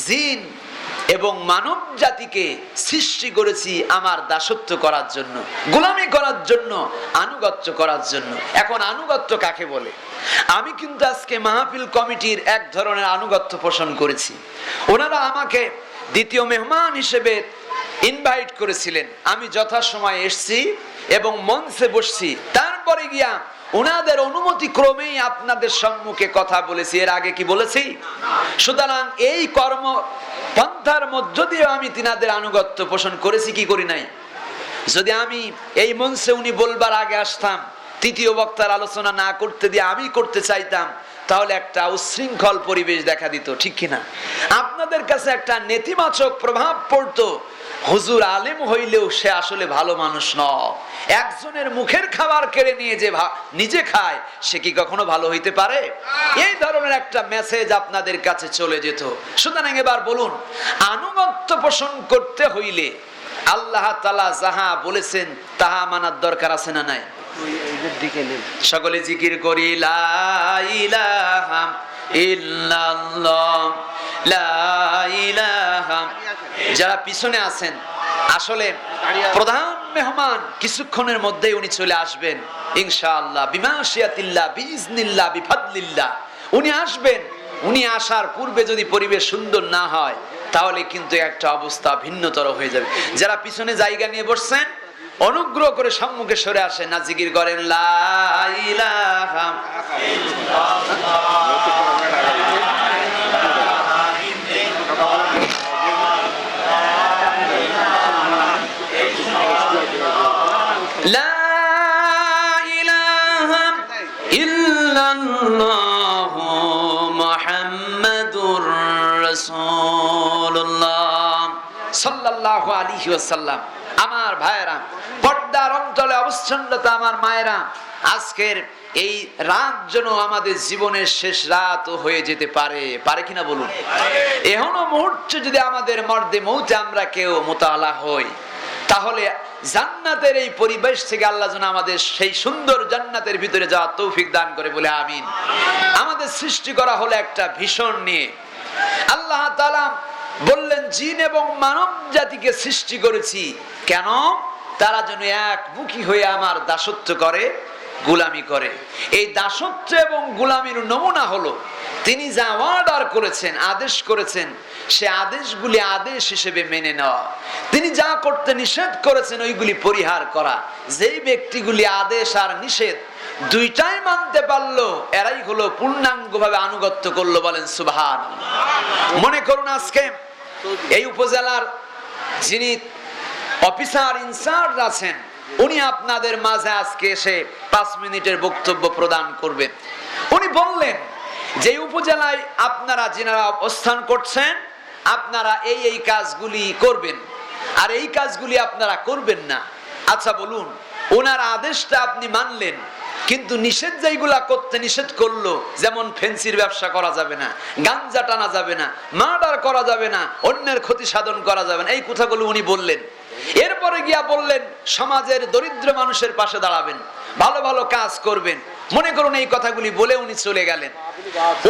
জিন এবং মানব জাতিকে সৃষ্টি করেছি আমার দাসত্ব করার জন্য, গোলামি করার জন্য, আনুগত্য করার জন্য। এখন আনুগত্য কাকে বলে? আমি কিন্তু আজকে মাহফিল কমিটির এক ধরনের আনুগত্য পোষণ করেছি। ওনারা আমাকে দ্বিতীয় মেহমান হিসেবে ইনভাইট করেছিলেন, আমি যথাসময়ে এসেছি এবং মঞ্চে বসছি। তারপরে গিয়া ওনাদের অনুমতি ক্রমেই আপনাদের সম্মুখে কথা বলেছি। এর আগে কি বলেছি? সুতরাং এই কর্ম পন্থার মধ্য দিয়ে আমি তিনাদের আনুগত্য পোষণ করেছি কি করি নাই? যদি আমি এই মঞ্চে উনি বলবার আগে আসতাম, তৃতীয় বক্তার আলোচনা না করতে দিয়ে আমি করতে চাইতাম, তাহলে একটা উচ্ছৃঙ্খল পরিবেশ দেখা দিত, ঠিক কিনা? আপনাদের কাছে একটা নেতিবাচক প্রভাব পড়তো, হুজুর আলেম হইলেও সে আসলে ভালো মানুষ নয়। একজনের মুখের খাবার কেড়ে নিয়ে যে নিজে খায়, সে কি কখনো ভালো হইতে পারে? এই ধরনের একটা মেসেজ আপনাদের কাছে চলে যেত। সুতরাং এবার বলুন, আনুগত্য পোষণ করতে হইলে আল্লাহ তাআলা যাহা বলেছেন তাহা মানার দরকার আছে না নাই? সকলে জিকির করি, লা ইলাহা ইল্লাল্লাহ, লা ইলাহা। যারা পিছনে আছেন, আসলে প্রধান মেহমান কিছুক্ষণের মধ্যেই উনি চলে আসবেন ইনশাআল্লাহ, বিমাশিয়াতিল্লাহ, বিইজনিল্লাহ, বিফাদলিল্লাহ উনি আসবেন। উনি আসার পূর্বে যদি পরিবেশ সুন্দর না হয়, তাহলে কিন্তু একটা অবস্থা ভিন্নতর হয়ে যাবে। যারা পিছনে জায়গা নিয়ে বসছেন, অনুগ্রহ করে সম্মুখে সরে আসেন, না জিকির করেন, লা ইলাহা লা ইলাহা ইল্লাল্লাহ মুহাম্মাদুর রাসূলুল্লাহ সাল্লাল্লাহু আলাইহি ওয়াসাল্লাম। আমার ভাইয়েরা, পর্দার অন্তরে অবস্থানরত আমার মায়েরা, আজকের এই রাত যেন আমাদের জীবনের শেষ রাত হয়ে যেতে পারে, পারে কিনা বলুন? এখনো মুহূর্তে যদি আমাদের মর্দে মৌতে আমরা কেউ মোতালা হই, তাহলে জান্নাতের এই পরিবেশ থেকে আল্লাহ যেন আমাদের সেই সুন্দর জান্নাতের ভিতরে যাওয়ার তৌফিক দান করে বলে আমিন। আমাদের সৃষ্টি করা হলো একটা ভীষণ নিয়ে। আল্লাহ তাআলা বললেন, জিন এবং মানব জাতিকে সৃষ্টি করেছি কেন? তারা যেন একমুখী হয়ে আমার দাসত্ব করে, গোলামি করে। এই দাসত্ব এবং গোলামির নমুনা হলো তিনি যা অর্ডার করেছেন, আদেশ করেছেন, সে আদেশগুলি আদেশ হিসেবে মেনে নেওয়া। তিনি যা করতে নিষেধ করেছেন ওইগুলি পরিহার করা। যেই ব্যক্তিগুলি আদেশ আর নিষেধ দুইটাই মানতে পারলো, এরাই হলো পূর্ণাঙ্গভাবে আনুগত্য করলো। বলেন সুবহানাল্লাহ। মনে করুন আজকে এই উপজেলার যিনি অফিসার ইনচার্জ আছেন, উনি আপনাদের মাঝে আজকে এসে 5 মিনিটের বক্তব্য প্রদান করবেন। উনি বললেন যে উপজেলায় আপনারা যিনারা অবস্থান করছেন, আপনারা এই কাজগুলি করবেন, আর এই কাজগুলি আপনারা করবেন না। আচ্ছা বলুন, ওনার আদেশটা আপনি মানলেন, কিন্তু নিষেধ যেগুলা করতে নিষেধ করলো, যেমন ফেন্সির ব্যবসা করা যাবে না, গাঞ্জা টানা যাবে না, মার্ডার করা যাবে না, অন্যের ক্ষতি সাধন করা যাবে না, এই কথাগুলো উনি বললেন। এরপরে গিয়া বললেন সমাজের দরিদ্র মানুষের পাশে দাঁড়াবেন, ভালো ভালো কাজ করবেন। মনে করুন এই কথাগুলি বলে উনি চলে গেলেন।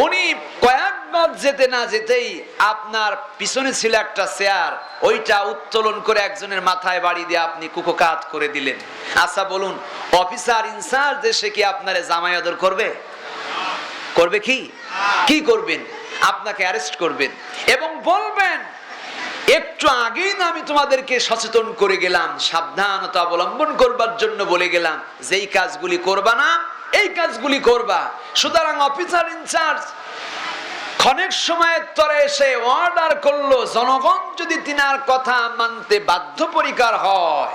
উনি কয়েকবার যেতে না যেতেই আপনার পিছনে ছিল একটা চেয়ার, ওইটা উত্তোলন করে একজনের মাথায় বাড়ি দিয়ে আপনি কুকোকাত করে দিলেন। আচ্ছা বলুন, অফিসার ইনচার্জ এসে কি আপনারে জামাই আদর করবে? করবে কি? কি করবেন? আপনাকে অ্যারেস্ট করবেন এবং বলবেন, একটু আগেই না আমি তোমাদেরকে সচেতন করে গেলাম, সাবধানতা অবলম্বন করবার জন্য বলে গেলাম, যেই কাজগুলি করবা না এই কাজগুলি করবা। সুতরাং অফিসার ইনচার্জ ক্ষণেক সময়ের তরে এসে অর্ডার করলো, জনগণ যদি তিনার কথা মানতে বাধ্যপরিকর হয়।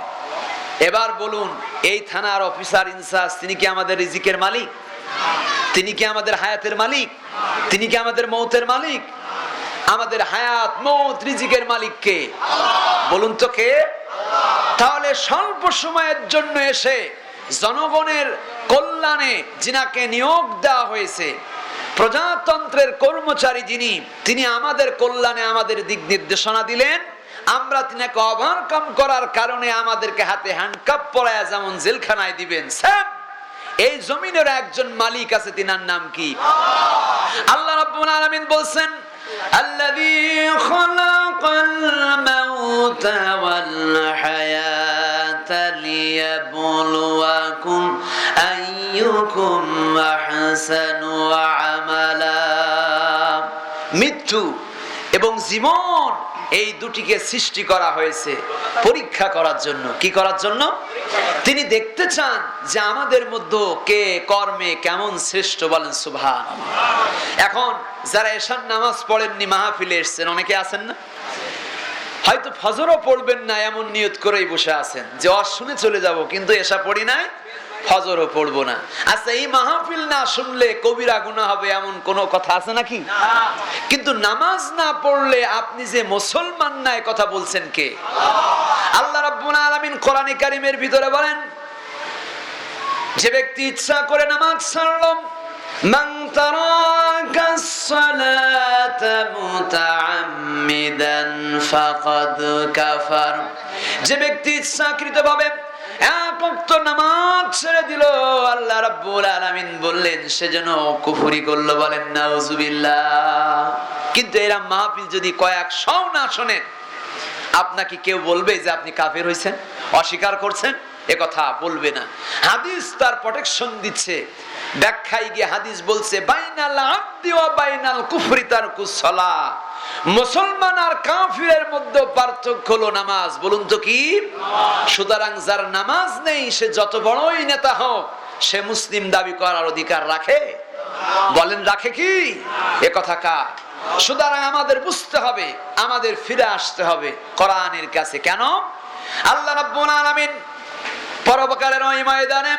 এবার বলুন, এই থানার অফিসার ইনচার্জ তিনি কি আমাদের রিজিকের মালিক? তিনি কি আমাদের হায়াতের মালিক? তিনি কি আমাদের মৌতের মালিক? আমাদের হায়াত, মৌত, রিজিকের মালিক কে? বলুন তো কে? তাহলে স্বল্প সময়ের জন্য এসে জনগণের কল্যাণে যিনাকে নিয়োগ দেওয়া হয়েছে, প্রজাতন্ত্রের কর্মচারী যিনি, তিনি আমাদের কল্যাণে আমাদের দিক নির্দেশনা দিলেন। আমরা তিনাকে ওভারকাম করার কারণে আমাদেরকে হাতে হ্যান্ডকাপ পরায়া যেমন জেলখানায় দিবেন, এই জমিনের একজন মালিক আছে, তিনার নাম কি? আল্লাহ রাব্বুল আলামিন বলছেন, আল্লাযী আইয়ুকুম আহসানু আমালা। মৃত্যু এবং জীবন এই দুটিকে সৃষ্টি করা হয়েছে পরীক্ষা করার জন্য। কি করার জন্য? তিনি দেখতে চান যে আমাদের মধ্যে কে কর্মে কেমন শ্রেষ্ঠ, বলেন সুবহানাল্লাহ। এখন যারা এশার নামাজ পড়েননি, মাহফিলে এসেছেন, অনেকে আছেন না, হয়তো ফজরও পড়বেন না এমন নিয়ত করেই বসে আছেন যে ওয়াজ শুনে চলে যাব, কিন্তু এশা পড়ি নাই, ফজরও পড়বো না। আচ্ছা, এই মাহফিল না শুনলে কবিরা গুনাহ হবে এমন কোন কথা আছে নাকি? কিন্তু নামাজ না পড়লে আপনি যে মুসলমান না, এ কথা বলছেন কে? আল্লাহ রাব্বুল আলামিন কোরআনে কারীমের ভিতরে বলেন, যে ব্যক্তি ইচ্ছা করে নামাজ ছাড়লো, মান তারাকাস সালাতা মুতাআম্মিদান ফাকাদ কাফার, যে ব্যক্তি ইচ্ছাকৃতভাবে এক ওয়াক্ত নামাজ ছেড়ে দিল, আল্লাহ রাব্বুল আলামিন বললেন সেজন্য কুফরি করলো, বলেন নাউজুবিল্লাহ। কিন্তু এরা মাহফিল যদি কয়েকশও না শোনেন, আপনাকে কেউ বলবে যে আপনি কাফের হইছেন, অস্বীকার করছেন? এ কথা বলবে না। হাদিস তার প্রোটেকশন দিচ্ছে। ব্যাখ্যায় গিয়ে হাদিস বলছে, বাইনাল আবদি ওয়া বাইনাল কুফরি তারকুস সালাহ, মুসলমান আর কাফিরের মধ্যে পার্থক্য হলো নামাজ। বলুন তো কি? সুতরাং যার নামাজ নেই, সে যত বড়ই নেতা হোক, সে মুসলিম দাবি করার অধিকার রাখে? বলেন রাখে কি? এ কথা কার? সুতরাং আমাদের বুঝতে হবে, আমাদের ফিরে আসতে হবে কোরআনের কাছে। কেন? আল্লাহ রাব্বুল আলামিন পরকালের ওই ময়দানে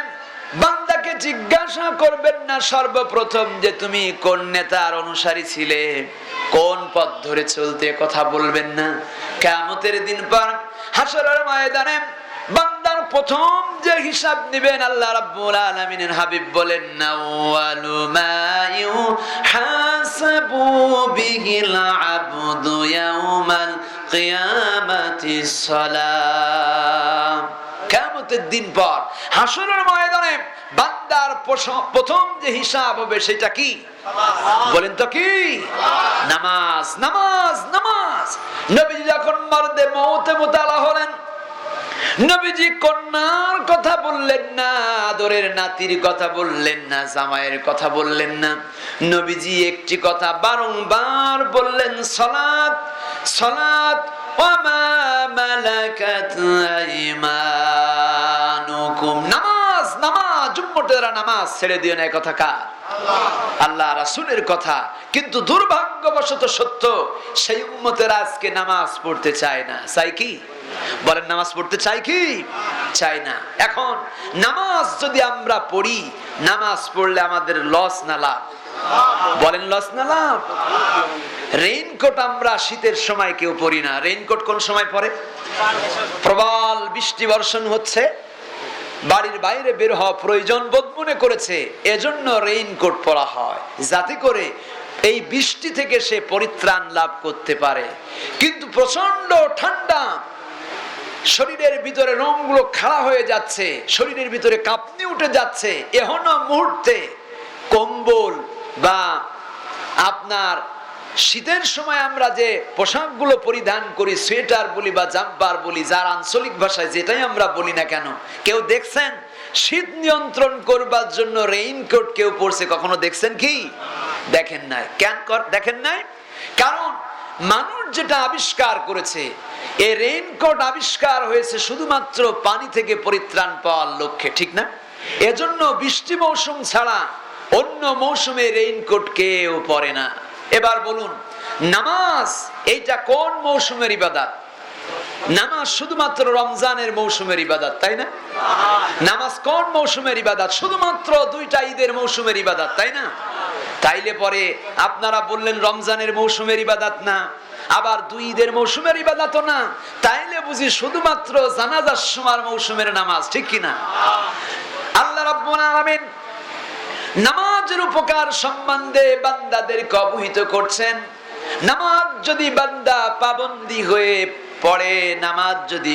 বান্দাকে জিজ্ঞাসা করবেন না সর্বপ্রথম যে তুমি কোন নেতার অনুসারী ছিলে, কোন পথ ধরে চলতে, কথা বলবেন না। কিয়ামতের দিন পর হাশরের ময়দানে বান্দার প্রথম যে হিসাব নেবেন, আল্লাহ রাব্বুল আলামিনের হাবিব বলেন, নাওয়ালু মা ইউহাসাবু বিহিল আবদু ইয়াউমাল কিয়ামাতিস সালাম। কিয়ামতের দিন পর হাশরের ময়দানে বান্দার প্রথম যে হিসাব হবে সেটা কি? বলেন তো কি? নামাজ, নামাজ, নামাজ। নবী যখন মরদে মওতে মুতালা হলেন, নবীজি কন্যার কথা বললেন না, আদরের নাতির কথা বললেন না, জামাইয়ের কথা বললেন না। নবীজি একটি কথা বারংবার বললেন, সালাত, সালাত ওয়া মা মালাকাত আইমানুকুম। নামাজ, নামাজ, উম্মতেরা নামাজ ছেড়ে দিও না। কথা কার? আল্লাহ রাসূলের কথা। কিন্তু দুর্ভাগ্যবশত সত্য, সেই উম্মতেরা আজকে নামাজ পড়তে চায় না। চাই কি? বলেন, নামাজ পড়তে চাই কি? চাই না। এখন নামাজ যদি আমরা পড়ি, নামাজ পড়লে আমাদের লস না লাভ? বলেন, লস না লাভ? রেইনকোট আমরা শীতের সময় কেউ পরি না। রেইনকোট কোন সময় পরে? প্রবল বৃষ্টি বর্ষণ হচ্ছে, বাড়ির বাইরে বের হওয়া প্রয়োজন বোধ মনে করেছে, এজন্য রেইনকোট পরা হয়, যাতে করে এই বৃষ্টি থেকে সে পরিত্রাণ লাভ করতে পারে। কিন্তু প্রচন্ড ঠান্ডা, শরীরের ভিতরে রোমগুলো খাড়া হয়ে যাচ্ছে, শরীরের ভিতরে কাঁপুনি উঠে যাচ্ছে, এখনো মুহূর্তে কম্বল বা আপনার শীতের সময় আমরা যে পোশাকগুলো পরিধান করি, সোয়েটার বলি বা জাম্পার বলি, যার আঞ্চলিক ভাষায় যেটাই আমরা বলি না কেন, কেউ দেখছেন শীত নিয়ন্ত্রণ করবার জন্য রেইনকোট কেউ পরছে? কখনো দেখছেন কি? দেখেন নাই। কেন দেখেন নাই? কারণ মানুষ যেটা আবিষ্কার করেছে, এই রেইনকোট আবিষ্কার হয়েছে শুধুমাত্র পানি থেকে পরিত্রাণ পাওয়ার লক্ষ্যে, ঠিক না? এজন্য বৃষ্টি মৌসুম ছাড়া অন্য মৌসুমে রেইনকোট কেউ পরে না। এবার বলুন, নামাজ এইটা কোন মৌসুমের ইবাদত? নামাজ শুধুমাত্র রমজানের মৌসুমের ইবাদত, তাই না? নামাজ কোন মৌসুমের ইবাদত? শুধুমাত্র দুইটা ঈদের মৌসুমের ইবাদত, তাই না? তাইলে পরে আপনারা বললেন রমজানের মৌসুমের ইবাদত না, আবার দুই ঈদের মৌসুমের ইবাদত না, তাইলে বুঝি শুধুমাত্র জানাজার সময় মৌসুমের নামাজ, ঠিক কিনা? আল্লাহ রাব্বুল আলামিন নামাজের উপকার সম্বন্ধে বান্দাদেরকে অবহিত করছেন। নামাজ যদি বান্দা পাবন্দী হয়ে পড়ে, নামাজ যদি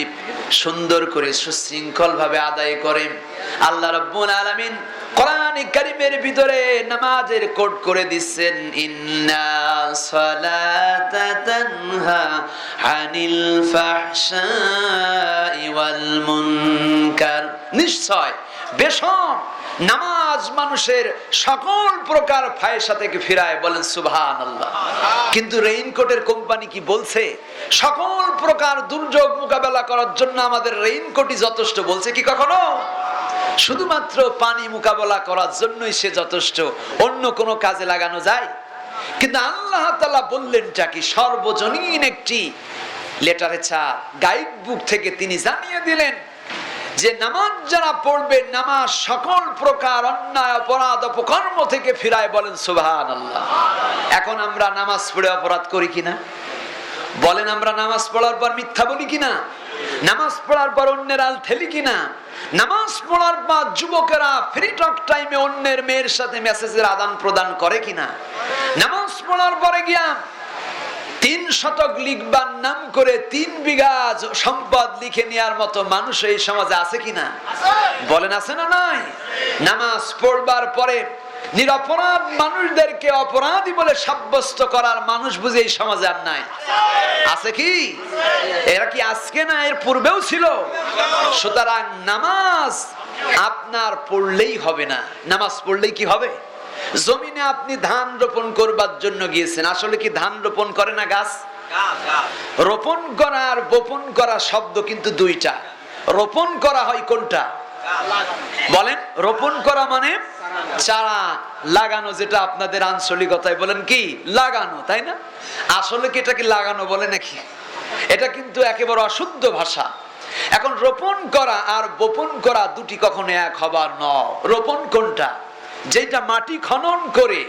সুন্দর করে সুশৃঙ্খল ভাবে আদায় করে, আল্লাহ রাব্বুল আলামিন কোরআন কারীমের ভিতরে নামাজের কোড করে দিচ্ছেন, ইন্না সালাতা তানহা আনিল ফাহশাই ওয়াল মুনকার। নিশ্চয় বেশক নামাজ মানুষের সকল প্রকার ফায়সা থেকে ফিরায়, বলেন সুবহানাল্লাহ। কিন্তু রেইনকোটের কোম্পানি কি বলছে সকল প্রকার দুর্যোগ মোকাবেলা করার জন্য আমাদের রেইনকোটই যথেষ্ট? বলছে কি কখনো? শুধুমাত্র পানি মোকাবেলা করার জন্যই সে যথেষ্ট, অন্য কোনো কাজে লাগানো যায়? কিন্তু আল্লাহ তাআলা বললেনটা কি? সর্বজনীন একটি লেটারে ছাড় গাইড বুক থেকে তিনি জানিয়ে দিলেন যে নামাজ যারা পড়বে, নামাজ সকল প্রকার অন্যায় অপরাধ অপকর্ম থেকে ফিরায়, বলেন সুবহানাল্লাহ। এখন আমরা নামাজ পড়ে অপরাধ করি কিনা? বলেন আমরা নামাজ পড়ার পর মিথ্যা বলি কিনা? নামাজ পড়ার পর অন্যের আল ঠেলি কিনা? নামাজ পড়ার পর যুবকেরা ফ্রি টক টাইমে অন্যের মেয়ের সাথে মেসেজের আদান প্রদান করে কিনা? নামাজ পড়ার পরে গিয়া 3 শতক লিখবার নাম করে 3 বিঘা সম্পদ লিখে নেওয়ার মতো মানুষ এই সমাজে আছে কিনা? বলেন আছে না নাই? নামাজ পড়বার পরে নিরপরাধ মানুষদেরকে অপরাধী বলে সাব্যস্ত করার মানুষ বুঝে এই সমাজে আর নাই? আছে কি? এরা কি আজকে না, এর পূর্বেও ছিল? সুতরাং নামাজ আপনার পড়লেই হবে না। নামাজ পড়লেই কি হবে? জমিনে আপনি ধান রোপণ করবার জন্য গিয়েছেন, আসলে কি ধান রোপণ করে না গাছ? রোপণ করা আর বপন করা শব্দ কিন্তু দুইটা। রোপণ করা হয় কোনটা? বলেন। রোপণ করা মানে চারা লাগানো, যেটা আপনাদের আঞ্চলিকতায় বলেন কি লাগানো, তাই না? আসলে কি এটাকে লাগানো বলে নাকি? এটা কিন্তু একেবারে অশুদ্ধ ভাষা। এখন রোপণ করা আর বপন করা দুটি কখনো এক হবার নয়। রোপণ কোনটা? যেটা মাটি খনন করে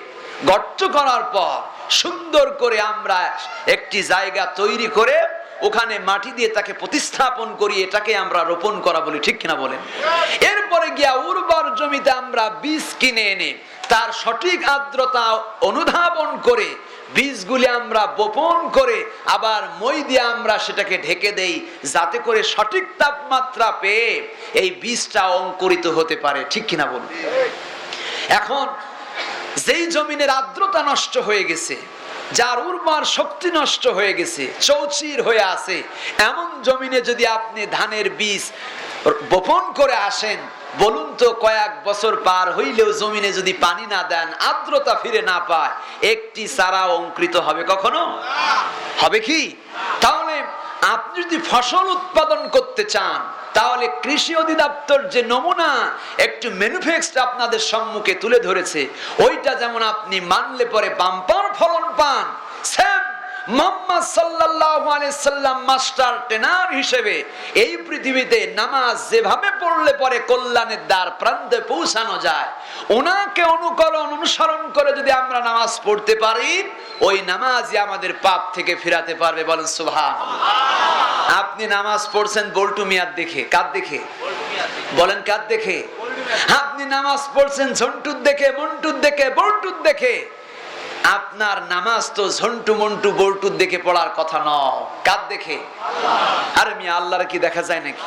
গর্ত করার পর সুন্দর করে আমরা একটি জায়গা তৈরি করে ওখানে মাটি দিয়ে তাকে প্রতিস্থাপন করি, এটাকে আমরা রোপণ করা বলি, ঠিক কিনা বলেন? এরপরে গিয়া উর্বর জমিতে আমরা বীজ কিনে এনে তার সঠিক আর্দ্রতা অনুধাবন করে বীজগুলি আমরা বপন করে আবার মই দিয়ে আমরা সেটাকে ঢেকে দেই, যাতে করে সঠিক তাপমাত্রা পেয়ে এই বীজটা অঙ্কুরিত হতে পারে, ঠিক কিনা বলুন? এখন যেই জমিনের আর্দ্রতা নষ্ট হয়ে গেছে, যার উর্বর শক্তি নষ্ট হয়ে গেছে, চৌচির হয়ে আছে, এমন জমিনে যদি আপনি ধানের বীজ বপন করে আসেন, বলুন তো কয়েক বছর পার হইলেও জমিনে যদি পানি না দেন, আর্দ্রতা ফিরে না পায়, একটি চারা অঙ্কুরিত হবে কখনো? হবে কি? তাহলে আপনি যদি ফসল উৎপাদন করতে চান, তাহলে কৃষি অধিদপ্তর যে নমুনা একটু ম্যানুফ্যাকচার আপনাদের সম্মুখে তুলে ধরেছে, ওইটা যেমন আপনি মানলে পরে বাম্পার ফলন পান, সেম মুহাম্মদ সাল্লাল্লাহু আলাইহি সাল্লাম মাস্টার ট্রেনার হিসেবে এই পৃথিবীতে নামাজ যেভাবে পড়লে পরে কল্যাণের দ্বার প্রান্তে পৌঁছানো যায়, ওনাকে অনুসরণ করে যদি আমরা নামাজ পড়তে পারি, ওই নামাজই আমাদের পাপ থেকে ফিরাতে পারবে, বলেন সুবহানাল্লাহ। আপনি নামাজ পড়ছেন বল্টু মিয়ার দেখে, কার দেখে? বলেন কার দেখে? আপনি নামাজ পড়ছেন ঝন্টুর দেখে, মন্টুর দেখে, বল্টুর দেখে। আপনার নামাজ তো ঝন্টু মন্টু বল্টুর দেখে পড়ার কথা নয়, কার দেখে? আরে মিয়া, আল্লাহর কি দেখা যায় নাকি?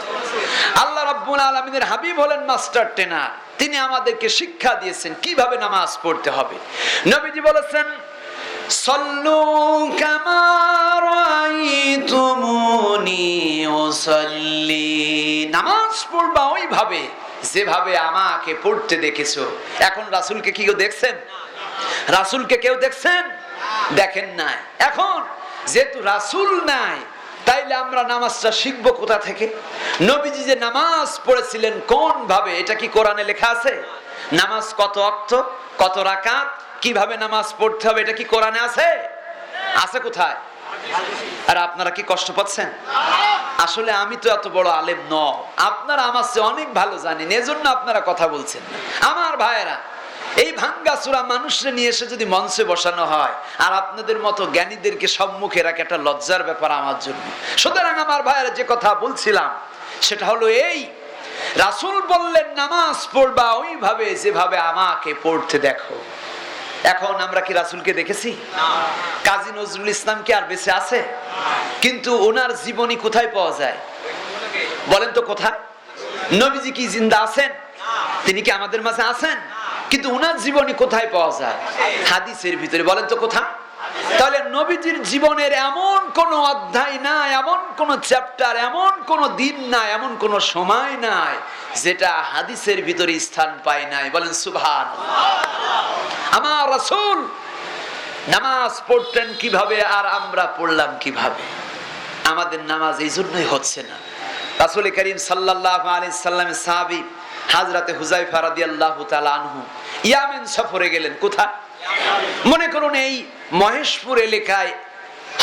আল্লাহ রাব্বুল আলামিনের হাবিব হলেন মাস্টার ট্রেনার, তিনি আমাদেরকে শিক্ষা দিয়েছেন কিভাবে নামাজ পড়তে হবে। নবীজি বলেছেন, সল্লু কামা রাআইতুমুনি উসাল্লি, নামাজ পড়বা ওইভাবে যেভাবে আমাকে পড়তে দেখেছো। এখন রাসূলকে কি কেউ দেখছেন? রাসূলকে কেউ দেখছেন? দেখেন নাই। এখন যেহেতু রাসূল নাই, তাইলে আমরা নামাজটা শিখবো কোথা থেকে? নবীজি যে নামাজ পড়েছিলেন কোন ভাবে, এটা কি কোরআনে লেখা আছে? নামাজ কত ওয়াক্ত, কত রাকাত, কিভাবে নামাজ পড়তে হবে, এটা কি কোরআনে আছে? আছে কোথায়? আর আপনারা কি কষ্ট পাচ্ছেন? আসলে আমি তো এত বড় আলেম নয়, আপনারা আমার চেয়ে অনেক ভালো জানেন, এজন্য আপনারা কথা বলছেন না। আমার ভাইয়েরা, এই ভাঙ্গাচোরা মানুষকে নিয়ে এসে যদি মঞ্চে বসানো হয় আর আপনাদের মতো জ্ঞানীদেরকে সম্মুখে রাখা, একটা লজ্জার ব্যাপার আমার জন্য। সুতরাং আমার ভাইয়েরা, যে কথা বলছিলাম সেটা হলো এই, রাসূল বললেন নামাজ পড়বা ওইভাবে যেভাবে আমাকে পড়তে দেখো। এখন আমরা কি রাসূলকে দেখেছি? কাজী নজরুল ইসলাম কি আর বেঁচে আছে? কিন্তু ওনার জীবনী কোথায় পাওয়া যায়? বলেন তো কোথায়? নবীজি কি জিন্দা আছেন? তিনি কি আমাদের মাঝে আছেন? কিন্তু ওনার জীবনী কোথায় পাওয়া যায়? হাদিসের ভিতরে। বলেন তো কোথায়? তাহলে নবীজির জীবনের এমন কোন অধ্যায় নাই, এমন কোন চ্যাপ্টার, এমন কোন দিন নাই, এমন কোন সময় নাই যেটা হাদিসের ভিতরে স্থান পায় নাই। বলেন সুবহানাল্লাহ। আমার রাসূল নামাজ পড়তেন কিভাবে আর আমরা পড়লাম কিভাবে? আমাদের নামাজ এই জন্যই হচ্ছে না। রাসূল করিম সাল্লাল্লাহু আলাইহি সাল্লামের সাহাবী হযরতে হুযায়ফা রাদিয়াল্লাহু তাআলা আনহু ইয়ামেন সফরে গেলেন। কোথায়? মনে করুন এই মহেশপুর এলাকায়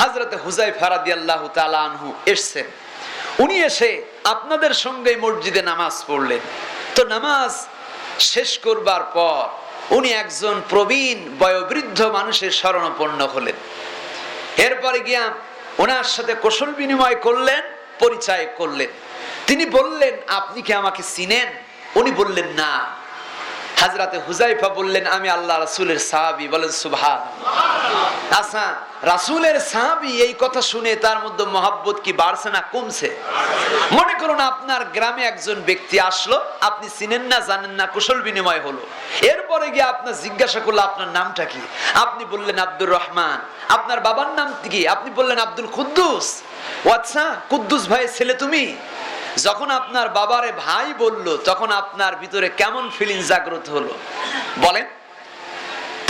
হযরতে হুযায়ফা রাদিয়াল্লাহু তাআলা আনহু এসেছেন। উনি এসে আপনাদের সঙ্গে মসজিদে নামাজ পড়লেন। তো নামাজ শেষ করবার পর উনি একজন প্রবীণ বয়োবৃদ্ধ মানুষের শরণাপন্ন হলেন। এরপরে গিয়া ওনার সাথে কুশল বিনিময় করলেন, পরিচয় করলেন। তিনি বললেন, আপনি কি আমাকে চিনেন? উনি বললেন না। হযরতে হুযায়ফা বললেন, আমি আল্লাহ রাসূলের সাহাবী। বলেন সুবহানাল্লাহ। আচ্ছা, রাসূলের সাহাবী এই কথা শুনে তার মধ্যে মহব্বত কি বাড়ছে না কমছে? মনে করুন আপনার গ্রামে একজন ব্যক্তি আসলো, আপনি চিনেন না, জানেন না, কুশল বিনিময় হলো। এরপরে গিয়ে আপনার জিজ্ঞাসা করলো আপনার নামটা কি? আপনি বললেন আব্দুর রহমান। আপনার বাবার নাম কি? আপনি বললেন আব্দুল কুদ্দুস। ও আচ্ছা, কুদ্দুস ভাইয়ের ছেলে তুমি? যখন আপনার বাবারে ভাই বলল তখন আপনার ভিতরে কেমন ফিলিং জাগ্রত হলো বলেন?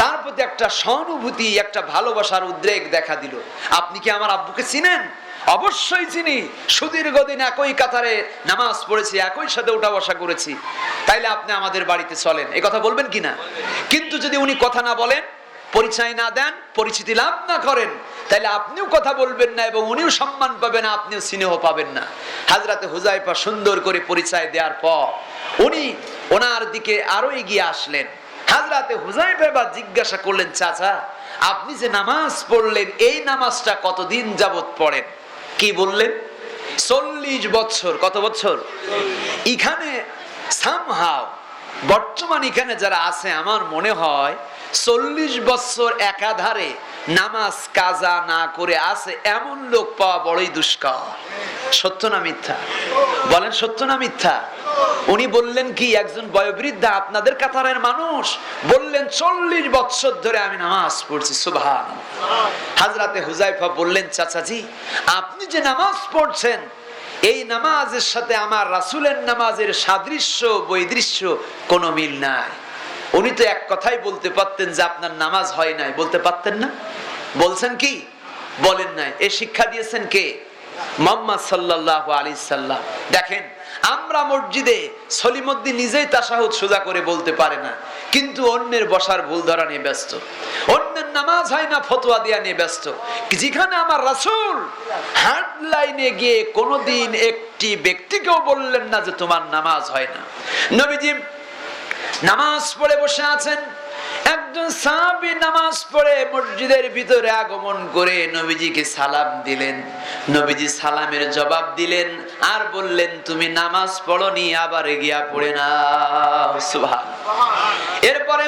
তার প্রতি একটা সহানুভূতি, একটা ভালোবাসার উদ্রেক দেখা দিল। আপনি কি আমার আব্বুকে চিনেন? অবশ্যই চিনি। সুদীর্ঘদিন একই কাতারে নামাজ পড়েছি, একই সাথে উঠা বসা করেছি। তাইলে আপনি আমাদের বাড়িতে চলেন, এই কথা বলবেন কিনা? কিন্তু যদি উনি কথা না বলেন, পরিচয় না দেন, পরিচিতি লাভ না করেন, তাহলে আপনিও কথা বলবেন না এবং উনিও সম্মান পাবেন, আপনিও স্নেহ পাবেন না। হযরতে হুযায়ফা সুন্দর করে পরিচয় দেওয়ার পর উনি ওনার দিকে আরো এগিয়ে আসলেন। হযরতে হুযায়ফা জিজ্ঞাসা করলেন, চাচা আপনি যে নামাজ পড়লেন এই নামাজটা কতদিন যাবত পড়েন? কি বললেন? 40 বছর। কত বছর? এখানে সামহাও বর্তমান এখানে যারা আছে আমার মনে হয় 40 বছর একাধারে নামাজ কাজা না করে আছে এমন লোক পাওয়া বড়ই দুষ্কর। সত্য না মিথ্যা? বলেন সত্য না মিথ্যা? উনি বললেন কি, একজন বয়োবৃদ্ধা আপনাদের কাতারের মানুষ বললেন 40 বছর ধরে আমি নামাজ পড়ছি। সুবহানাল্লাহ। হযরতে হুযায়ফা বললেন, চাচাজি আপনি যে নামাজ পড়ছেন এই নামাজের সাথে আমার রাসূলের নামাজের সাদৃশ্য বৈদৃশ্য কোনো মিল নাই। উনি তো এক কথাই বলতে পারতেন যে আপনার নামাজ হয় নাই, বলতে পারতেন না? বলছেন কি? বলেন নাই। এই শিক্ষা দিয়েছেন কে? মুহাম্মদ সাল্লাল্লাহু আলাইহি সাল্লাম। দেখেন আমরা মসজিদে সলিমুদ্দিন নিজেই তাশাহুদ সোজা করে বলতে পারে না, কিন্তু অন্যের বসার ভুল ধরা নিয়ে ব্যস্ত, অন্যের নামাজ হয় না ফতোয়া দেয়া নিয়ে ব্যস্ত। যেখানে আমার রাসূল হার্ড লাইনে গিয়ে কোনোদিন একটি ব্যক্তিকেও বললেন না যে তোমার নামাজ হয় না। নবীজি নামাজ পড়ে বসে আছেন, একজন সাহাবী নামাজ পড়ে মসজিদের ভিতরে আগমন করে নবীজিকে সালাম দিলেন। নবীজি সালামের জবাব দিলেন আর বললেন, তুমি নামাজ পড়োনি, আবার গিয়া পড়ে নাও। সুবহানাল্লাহ। এরপরে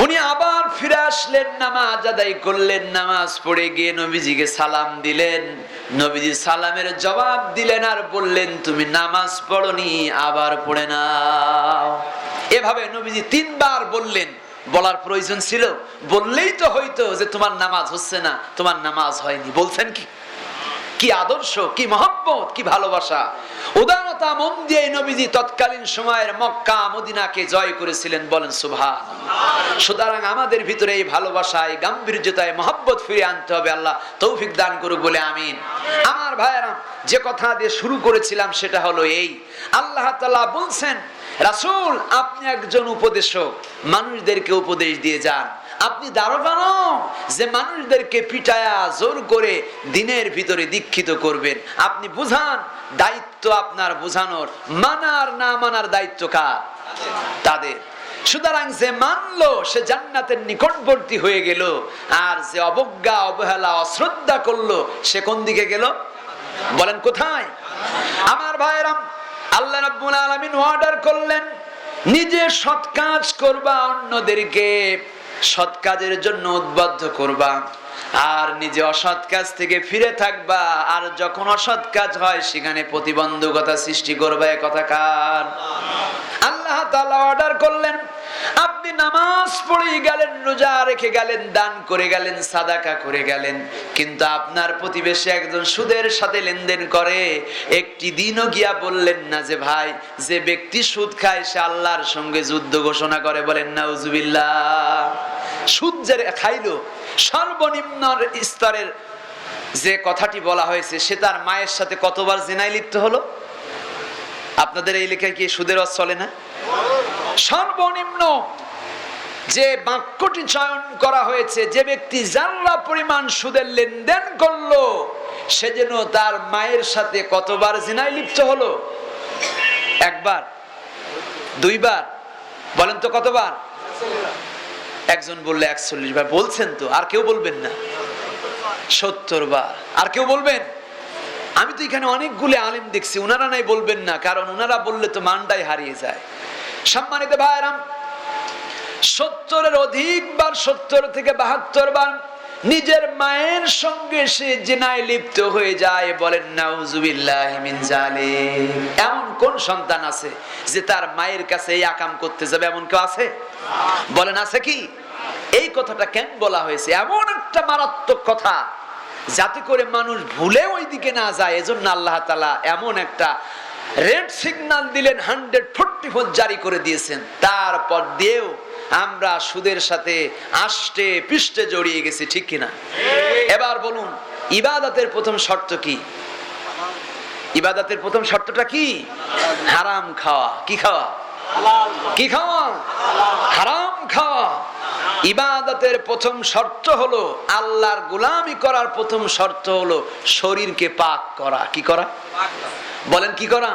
উনি আবার ফিরে আসলেন, নামাজ আদায় করলেন, নামাজ পড়ে গিয়ে নবীজিকে সালাম দিলেন। নবীজি সালামের জবাব দিলেন আর বললেন, তুমি নামাজ পড়োনি, আবার পড়ে নাও। এভাবে নবীজি 3 বার বললেন। বলার প্রয়োজন ছিল? বললেই তো হইতো যে তোমার নামাজ হচ্ছে না, তোমার নামাজ হয়নি। বলছেন কি? কি আদর্শ, কি মহব্বত, কি ভালোবাসা, উদারতা মন দিয়ে নবীজি তৎকালীন সময়ের মক্কা মদিনাকে জয় করেছিলেন। বলেন সুবহানাল্লাহ। সুতরাং আমাদের ভিতরে এই ভালোবাসায়, গাম্ভীর্যতায়, মহব্বত ফিরে আনতে হবে। আল্লাহ তৌফিক দান করুক বলে আমিন। আমার ভাইয়েরা, যে কথা দিয়ে শুরু করেছিলাম সেটা হলো এই, আল্লাহ তাআলা বলছেন, রাসূল আপনি একজন উপদেশক, মানুষদেরকে উপদেশ দিয়ে যান। আপনি দারোগা নন যে মানুষদেরকে পিটায়া জোর করে দিনের ভিতরে দীক্ষিত করবেন। আপনি বুঝান, দায়িত্ব আপনার বুঝানোর, মানার না মানার দায়িত্ব কার? তাদের। সুতরাং যে মানলো সে জান্নাতের নিকটবর্তী হয়ে গেল, আর যে অবজ্ঞা অবহেলা অশ্রদ্ধা করলো সে কোন দিকে গেল? বলেন কোথায়? আমার ভাইয়েরা, আল্লাহ রাব্বুল আলামিন অর্ডার করলেন, নিজে সৎ কাজ করবা, অন্যদেরকে সৎ কাজের জন্য উদ্বুদ্ধ করবা, আর নিজে অসৎ কাজ থেকে ফিরে থাকবা। আর যখন অসৎ কাজ হয় সেখানে প্রতিবন্ধকতা সৃষ্টি করবে। কথা কার? আল্লাহ তাআলা অর্ডার করলেন, আপনি নামাজ পড়ে গেলেন, রোজা রেখে গেলেন, দান করে গেলেন, সাদাকা করে গেলেন, কিন্তু আপনার প্রতিবেশী একজন সুদের সাথে লেনদেন করে, একটি দিনও গিয়া বললেন না যে ভাই, যে ব্যক্তি সুদ খায় সে আল্লাহর সঙ্গে যুদ্ধ ঘোষণা করে। বলেন নাউজুবিল্লাহ। সুদ যে খাইলো, সর্বনিম্ন স্তরের যে কথাটি বলা হয়েছে, সে তার মায়ের সাথে কতবার জিনায় লিপ্ত হলো? আপনাদের এই লেখায় কি সুদের ওয়াজ চলে না? সর্বনিম্ন যে বাক্যটি চয়ন করা হয়েছে, যে ব্যক্তি জাল্লা পরিমাণ সুদের লেনদেন করলো, সে যেন তার মায়ের সাথে কতবার জিনায় লিপ্ত হলো? একবার, দুইবার? বলেন তো কতবার? একজন বললে 41 বার। বলছেন তো, আর কেউ বলবেন না? 70 বার। আর কেউ বলবেন? আমি তো এখানে অনেকগুলো আলেম দেখছি, ওনারা নাই বলবেন না, কারণ ওনারা বললে তো মানটাই হারিয়ে যায়। সম্মানিত ভাইরা, 70-এর অধিক বার, 70 থেকে 72 বার নিজের মায়ের সঙ্গে সে জিনায় লিপ্ত হয়ে যায়। বলেন নাউজুবিল্লাহি মিন জালিক। এমন কোন সন্তান আছে যে তার মায়ের কাছে এই আকাম করতে যাবে? এমন কেউ আছে? বলেন আছে কি? এই কথাটা কেন বলা হয়েছে? এমন একটা মারাত্মক কথা, যাতে করে মানুষ ভুলে ওই দিকে না যায়। এজন্য আল্লাহ তাআলা এমন একটা রেড সিগন্যাল দিলেন, 144 জারি করে দিয়েছেন। তারপর দিয়েও আমরা সুদের সাথে আষ্টে পৃষ্ঠে জড়িয়ে গেছি, ঠিক কিনা? এবার বলুন, ইবাদতের প্রথম শর্ত কি? ইবাদতের প্রথম শর্তটা কি? হারাম খাওয়া। কি খাওয়া? কি খাওয়া? হারাম খাওয়া। ইবাদতের প্রথম শর্ত হলো, আল্লাহর গোলামি করার প্রথম শর্ত হলো শরীরকে পাক করা। কি করা? বলেন কি করা?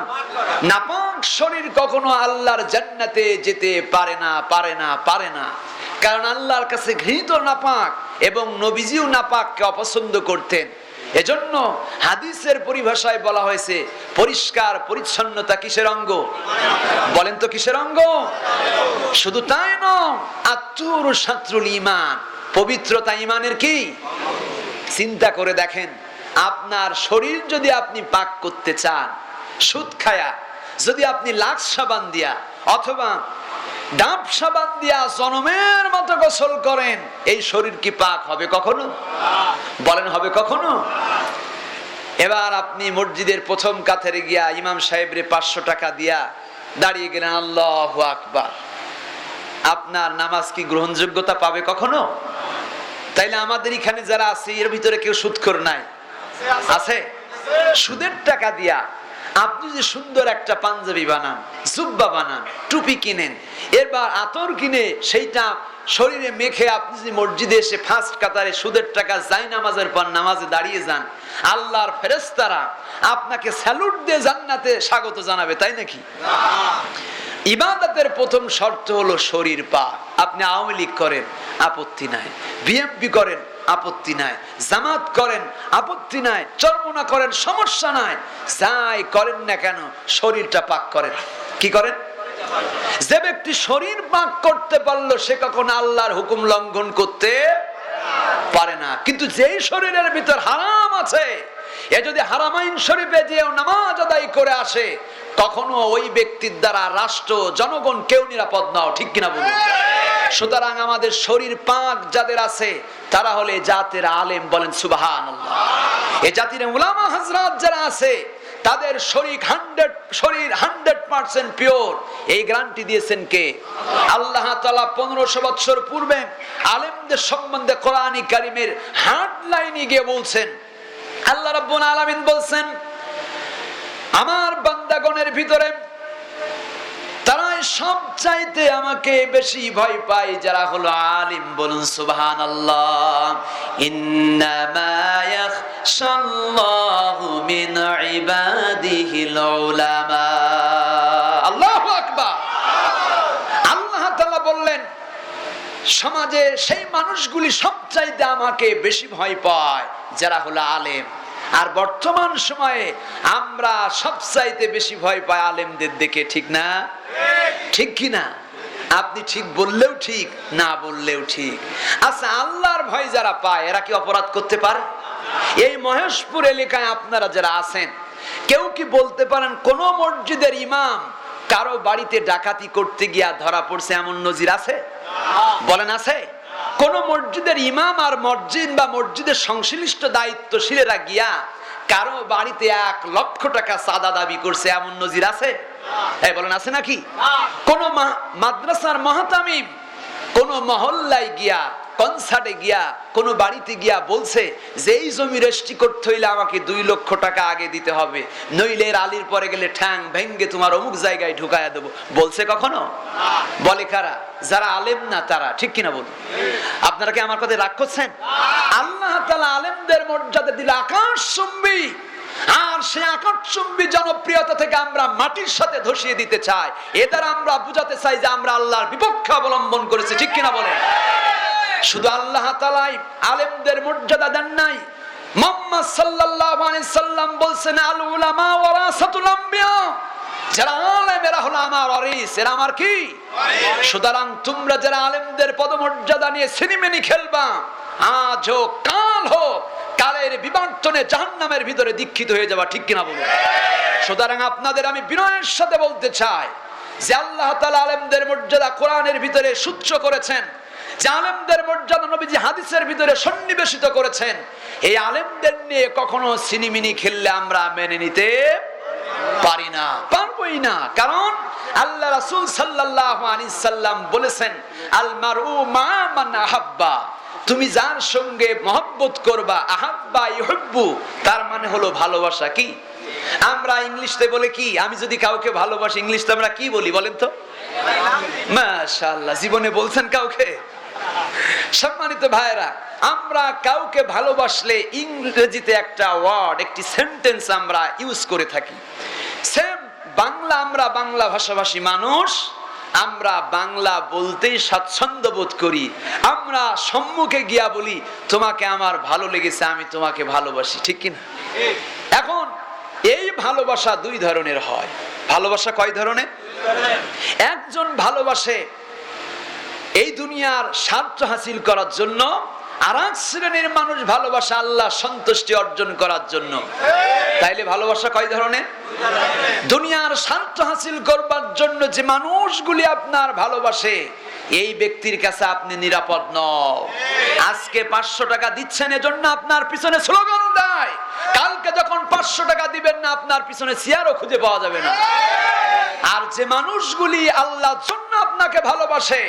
নাপাক শরীর কখনো আল্লাহর জান্নাতে যেতে পারে না, পারে না, পারে না। কারণ আল্লাহর কাছে ঘৃণিত নাপাক, এবং নবীজিও নাপাককে অপছন্দ করতেন। এজন্য হাদিসের পরিভাষায় বলা হয়েছে, পরিষ্কার পরিচ্ছন্নতা কিসের অঙ্গ? বলেন তো কিসের অঙ্গ? শুধু তাই নয়, আত্মুর শাত্রুল ঈমান, পবিত্রতা ঈমানের কি? চিন্তা করে দেখেন, আপনার শরীর যদি আপনি পাক করতে চান, সুদ খায়া যদি আপনি লাক্স সাবান দিয়া অথবা ডাব সাবান দিয়া জনমের মতো গোসল করেন, এই শরীর কি পাক হবে কখনো? বলেন হবে কখনো? এবার আপনি মসজিদের প্রথম কাতারে গিয়া ইমাম সাহেবরে 500 টাকা দিয়া দাঁড়িয়ে গেলেন, আল্লাহু আকবার। আপনার নামাজ কি গ্রহণযোগ্যতা পাবে কখনো? তাইলে আমাদের এখানে যারা আছে, এর ভিতরে কেউ সুদখোর নাই? আছে? সুদের টাকা দিয়া আপনি যে সুন্দর একটা পাঞ্জাবি বানান, জুব্বা বানান, টুপি কিনেন, এরপর আতর কিনে সেইটা শরীরে মেখে আপনি যে মসজিদে এসে ফার্স্ট কাতারে সুদের টাকা যাই নামাজের পর নামাজে দাঁড়িয়ে যান, আল্লাহর ফেরেশতারা আপনাকে স্যালুট দিয়ে জান্নাতে স্বাগত জানাবে, তাই নাকি? ইবাদতের প্রথম শর্ত হলো শরীর পাক। আপনি আওয়ামী লীগ করেন, আপত্তি নাই। বিএনপি করেন, আপত্তি নাই। জামাত করেন, আপত্তি নাই। চরমনা করেন, সমস্যা নাই। যাই করেন না কেন, শরীরটা পাক করেন। কি করেন? যে ব্যক্তি শরীর পাক করতে পারলো, সে কখনো আল্লাহর হুকুম লঙ্ঘন করতে পারে না। কিন্তু যেই শরীরের ভিতর হারাম আছে, এ যদি হারামাইন শরীফে যেও নামাজ আদায় করে আসে, কখনো ওই ব্যক্তির দ্বারা রাষ্ট্র, জনগণ কেউ নিরাপদ নাও, ঠিক কিনা বলুন? সুতরাং আমাদের শরীর পাক যাদের আছে, তারা হলে জাতের আলেম। বলেন সুবহানাল্লাহ। এই জাতির উলামা হযরত যারা আছে, তাদের শরীর 100% পিওর। এই গ্যারান্টি দিয়েছেন কে? আল্লাহ তাআলা 1500 বছর পূর্বে আলেমদের সম্বন্ধে কোরআন কারীমের হেডলাইনে গিয়ে বলছেন, আল্লাহ রাব্বুল আলামিন বলছেন, আমার বান্দাগণের ভিতরে তারাই সবচাইতে আমাকে বেশি ভয় পায় যারা হলো আলিম। বলুন সুবহানাল্লাহ। ইন্নামা ইয়াখশাল্লাহু মিন ইবাদিহিল উলামা। আল্লাহু আকবার। আল্লাহ তাআলা বললেন, সমাজে সেই মানুষগুলি সবচাইতে আমাকে বেশি ভয় পায় যারা হলো আলেম। আর বর্তমান সময়ে আমরা সবচাইতে বেশি ভয় পাই আলেমদের দেখে, ঠিক না? ঠিক কি না? আপনি ঠিক বললেও ঠিক, না বললেও ঠিক। আচ্ছা, আল্লাহর ভয় যারা পায়, এরা কি অপরাধ করতে পারে? এই মহেশপুর এলাকায় আপনারা যারা আছেন, কেউ কি বলতে পারেন কোন মসজিদের ইমাম কারো বাড়িতে ডাকাতি করতে গিয়া ধরা পড়ছে এমন নজির আছে? বলেন আছে? কোন মসজিদের ইমাম আর মসজিদ বা মসজিদের সংশ্লিষ্ট দায়িত্বশীলেরা গিয়া কারো বাড়িতে 1 লক্ষ টাকা চাঁদা দাবি করছে এমন নজির আছে? এই বলেন আছে নাকি? কোন মাদ্রাসার মুহতামিম কোন মহল্লায় গিয়া, কনসার্টে গিয়া, কোন বাড়িতে গিয়া বলছে যে এই জমি রেজিস্ট্রি করতে হইলে আমাকে 2 লক্ষ টাকা আগে দিতে হবে, নইলে আলীর পরে গেলে ঠ্যাং ভেঙ্গে তোমার অমুক জায়গায় ঢুকায়া দেবো? বলছে কখনো? বলে কারা? যারা আলেম না তারা। ঠিক কিনা বলুন? আপনারা কি আমার কথা রাগ করছেন? আল্লাহ তাআলা আলেমদের মর্যাদা দিলে আকাশচুম্বী, আর সে আকাশচুম্বী জনপ্রিয়তা থেকে আমরা মাটির সাথে ধসিয়ে দিতে চাই। এ দ্বারা আমরা বুঝাতে চাই যে আমরা আল্লাহর বিপক্ষে অবলম্বন করেছি। ঠিক কিনা বলেন? শুধু আল্লাহ তাআলাই আলেমদের মর্যাদা দেন নাই, মুহাম্মদ সাল্লাল্লাহু আলাইহি সাল্লাম বলছেন আল উলামা ওয়ারাসাতুল আম্বিয়া, যারা আলেম এরা হলো আমার ওয়ারিস, এরা আমার কি? সুতরাং তোমরা যারা আলেমদের পদমর্যাদা নিয়ে সিনেমিনি খেলবা, আজ হোক কাল হোক, কালের বিবর্তনে জাহান্নামের ভিতরে দীক্ষিত হয়ে যাবা। ঠিক কিনা বলুন? সুতরাং আপনাদের আমি বিনয়ের সাথে বলতে চাই যে আল্লাহ তাআলা আলেমদের মর্যাদা কোরআনের ভিতরে সূচ্য করেছেন, যে আলেমদের মর্যাদা নবীজি হাদিসের ভিতরে সন্নিবেশিত করেছেন। এই আলেমদের নিয়ে কখনো সিনেমিনি খেললে আমরা মেনে নিতে পারি না, পারবই না। কারণ আল্লাহ রাসূল সাল্লাল্লাহু আলাইহি সাল্লাম বলেছেন আল মারউ মা মান আহাব্বা, তুমি যার সঙ্গে মহব্বত করবা, আহাব্বা ইউহিব্বু, তার মানে হলো ভালোবাসা। কি আমরা ইংলিশে বলে কি? আমি যদি কাউকে ভালোবাসি, ইংলিশে আমরা কি বলি বলেন তো? মাশাআল্লাহ। জীবনে বলছেন কাউকে? সম্মানিত ভাইরা, আমরা কাউকে ভালোবাসলে ইংরেজিতে একটা ওয়ার্ড, একটি সেন্টেন্স আমরা ইউজ করে থাকি। সেম বাংলা, আমরা বাংলা ভাষাভাষী মানুষ, আমরা বাংলা বলতেই স্বাচ্ছন্দ্য বোধ করি। আমরা সম্মুখে গিয়া বলি তোমাকে আমার ভালো লেগেছে, আমি তোমাকে ভালোবাসি। ঠিক কিনা? এখন এই ভালোবাসা 2 ধরনের হয়। ভালোবাসা কয় ধরনের? একজন ভালোবাসে এই দুনিয়ার স্বার্থ হাসিল করার জন্য, আর এক শ্রেণীর মানুষ ভালোবাসা আল্লাহ সন্তুষ্টি অর্জন করার জন্য। তাইলে ভালোবাসা কয় ধরনের? দুনিয়ার স্বার্থ হাসিল করবার জন্য যে মানুষগুলি আপনার ভালোবাসে, এই ব্যক্তির কাছে আপনি নিরাপদ নন। আজকে 500 টাকা দিচ্ছেন এজন্য আপনার পিছনে স্লোগান দেয়, কালকে যখন 500 টাকা দিবেন না আপনার পিছনে চেয়ারও খুঁজে পাওয়া যাবে না। আর যে মানুষগুলি আল্লাহর জন্য আপনাকে ভালোবাসে,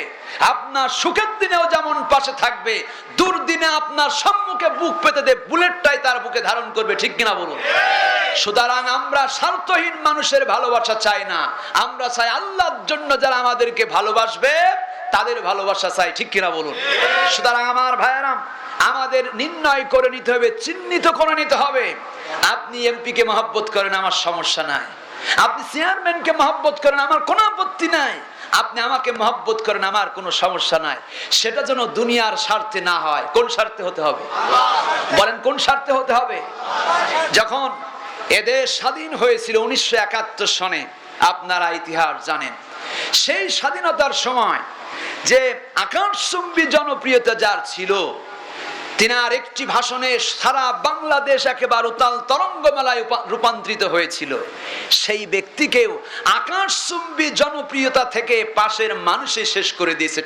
আপনার সুখের দিনেও যেমন পাশে থাকবে, দুর্দিনে আপনার সম্মুখে বুক পেতে দিয়ে বুলেটটাই তার বুকে ধারণ করবে। ঠিক কিনা বলুন? সুতরাং আমরা স্বার্থহীন মানুষের ভালোবাসা চাই না, আমরা চাই আল্লাহর জন্য যারা আমাদেরকে ভালোবাসবে তাদের ভালোবাসা চাই। ঠিক কিনা বলুন? সুতরাং আমার ভাইয়েরা, আমাদের নির্ণয় করে নিতে হবে, চিহ্নিত করে নিতে হবে। আপনি এমপি কে মহব্বত করেন, আমার সমস্যা নাই। আপনি চেয়ারম্যানকে মহব্বত করেন, আমার কোনো আপত্তি নাই। আপনি আমাকে মহব্বত করেন, আমার কোনো সমস্যা নাই। সেটা যেন দুনিয়ার স্বার্থে না হয়। কোন স্বার্থে হতে হবে? বলেন কোন স্বার্থে হতে হবে? যখন এদেশ স্বাধীন হয়েছিল 1971 সনে, আপনারা ইতিহাস জানেন, সেই স্বাধীনতার সময় যে আকাশচুম্বী জনপ্রিয়তা যার ছিল, তিনার একটি ভাষণে সারা বাংলাদেশ একেবারে উত্তাল তরঙ্গমেলায় রূপান্তরিত হয়েছিল। সেই ব্যক্তিকেও আকাশচুম্বী জনপ্রিয়তা থেকে পাশের মানুষে শেষ করে দিয়েছে।